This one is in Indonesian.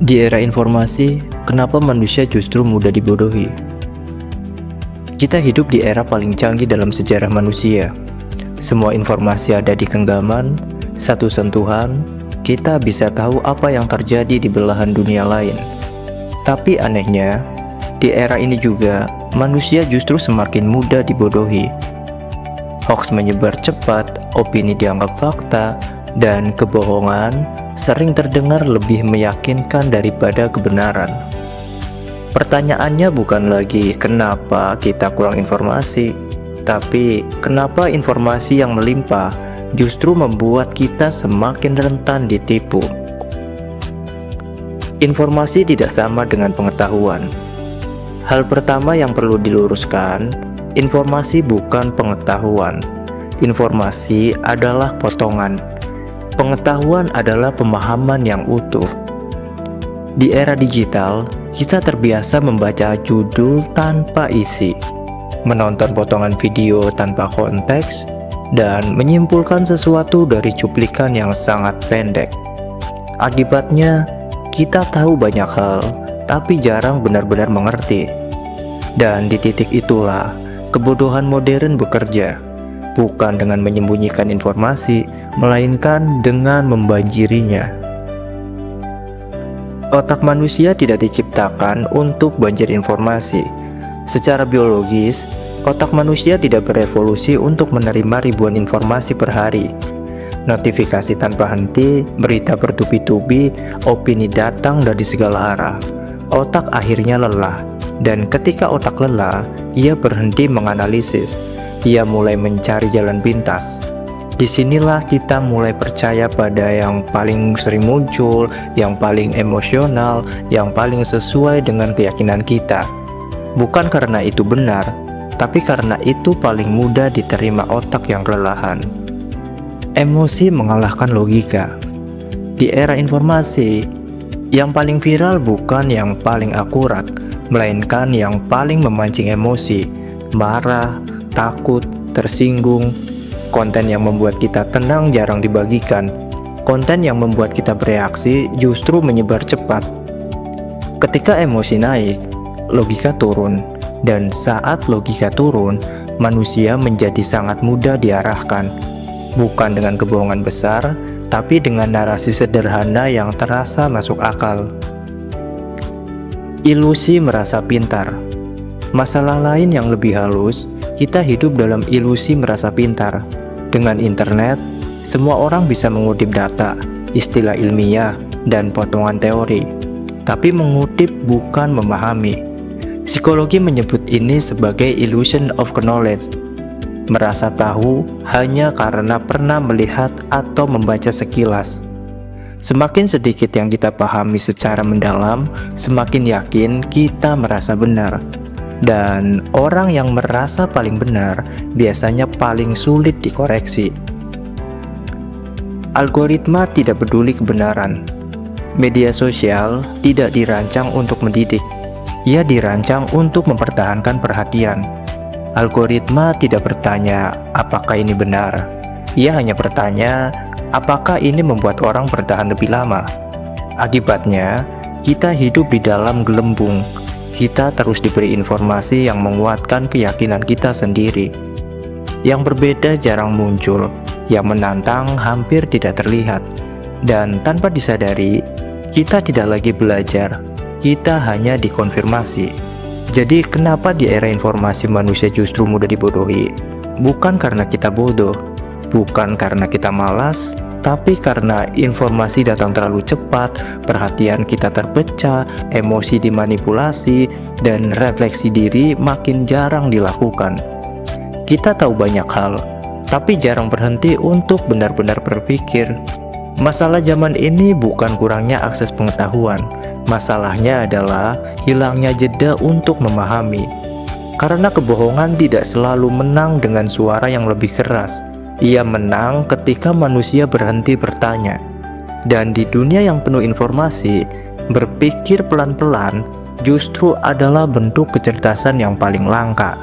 Di era informasi, kenapa manusia justru mudah dibodohi? Kita hidup di era paling canggih dalam sejarah manusia. Semua informasi ada di genggaman, satu sentuhan, kita bisa tahu apa yang terjadi di belahan dunia lain. Tapi anehnya, di era ini juga, manusia justru semakin mudah dibodohi. Hoax menyebar cepat, opini dianggap fakta, dan kebohongan sering terdengar lebih meyakinkan daripada kebenaran. Pertanyaannya bukan lagi kenapa kita kurang informasi, tapi kenapa informasi yang melimpah justru membuat kita semakin rentan ditipu. Informasi tidak sama dengan pengetahuan. Hal pertama yang perlu diluruskan, informasi bukan pengetahuan. Informasi adalah potongan. Pengetahuan adalah pemahaman yang utuh. Di era digital, kita terbiasa membaca judul tanpa isi, menonton potongan video tanpa konteks, dan menyimpulkan sesuatu dari cuplikan yang sangat pendek. Akibatnya, kita tahu banyak hal, tapi jarang benar-benar mengerti. Dan di titik itulah, kebodohan modern bekerja. Bukan dengan menyembunyikan informasi, melainkan dengan membanjirinya. Otak manusia tidak diciptakan untuk banjir informasi. Secara biologis, otak manusia tidak berevolusi untuk menerima ribuan informasi per hari. Notifikasi tanpa henti, berita bertubi-tubi, opini datang dari segala arah. Otak akhirnya lelah, dan ketika otak lelah, ia berhenti menganalisis. Ia mulai mencari jalan pintas. Disinilah kita mulai percaya pada yang paling sering muncul, yang paling emosional, yang paling sesuai dengan keyakinan kita. Bukan karena itu benar, tapi karena itu paling mudah diterima otak yang kelelahan. Emosi mengalahkan logika. Di era informasi, yang paling viral bukan yang paling akurat, melainkan yang paling memancing emosi, marah, takut, tersinggung. Konten yang membuat kita tenang jarang dibagikan. Konten yang membuat kita bereaksi justru menyebar cepat. Ketika emosi naik, logika turun. Dan saat logika turun, manusia menjadi sangat mudah diarahkan. Bukan dengan kebohongan besar, tapi dengan narasi sederhana yang terasa masuk akal. Ilusi merasa pintar. Masalah lain yang lebih halus, kita hidup dalam ilusi merasa pintar. Dengan internet, semua orang bisa mengutip data, istilah ilmiah, dan potongan teori. Tapi mengutip bukan memahami. Psikologi menyebut ini sebagai illusion of knowledge. Merasa tahu hanya karena pernah melihat atau membaca sekilas. Semakin sedikit yang kita pahami secara mendalam, semakin yakin kita merasa benar. Dan orang yang merasa paling benar biasanya paling sulit dikoreksi. Algoritma tidak peduli kebenaran. Media sosial tidak dirancang untuk mendidik. Ia dirancang untuk mempertahankan perhatian. Algoritma tidak bertanya apakah ini benar. Ia hanya bertanya apakah ini membuat orang bertahan lebih lama. Akibatnya, kita hidup di dalam gelembung. Kita terus diberi informasi yang menguatkan keyakinan kita sendiri. Yang berbeda jarang muncul, yang menantang hampir tidak terlihat. Dan tanpa disadari, kita tidak lagi belajar, kita hanya dikonfirmasi. Jadi kenapa di era informasi manusia justru mudah dibodohi? Bukan karena kita bodoh, bukan karena kita malas, tapi karena informasi datang terlalu cepat, perhatian kita terpecah, emosi dimanipulasi, dan refleksi diri makin jarang dilakukan. Kita tahu banyak hal, tapi jarang berhenti untuk benar-benar berpikir. Masalah zaman ini bukan kurangnya akses pengetahuan, masalahnya adalah hilangnya jeda untuk memahami. Karena kebohongan tidak selalu menang dengan suara yang lebih keras. Ia menang ketika manusia berhenti bertanya. Dan di dunia yang penuh informasi, berpikir pelan-pelan justru adalah bentuk kecerdasan yang paling langka.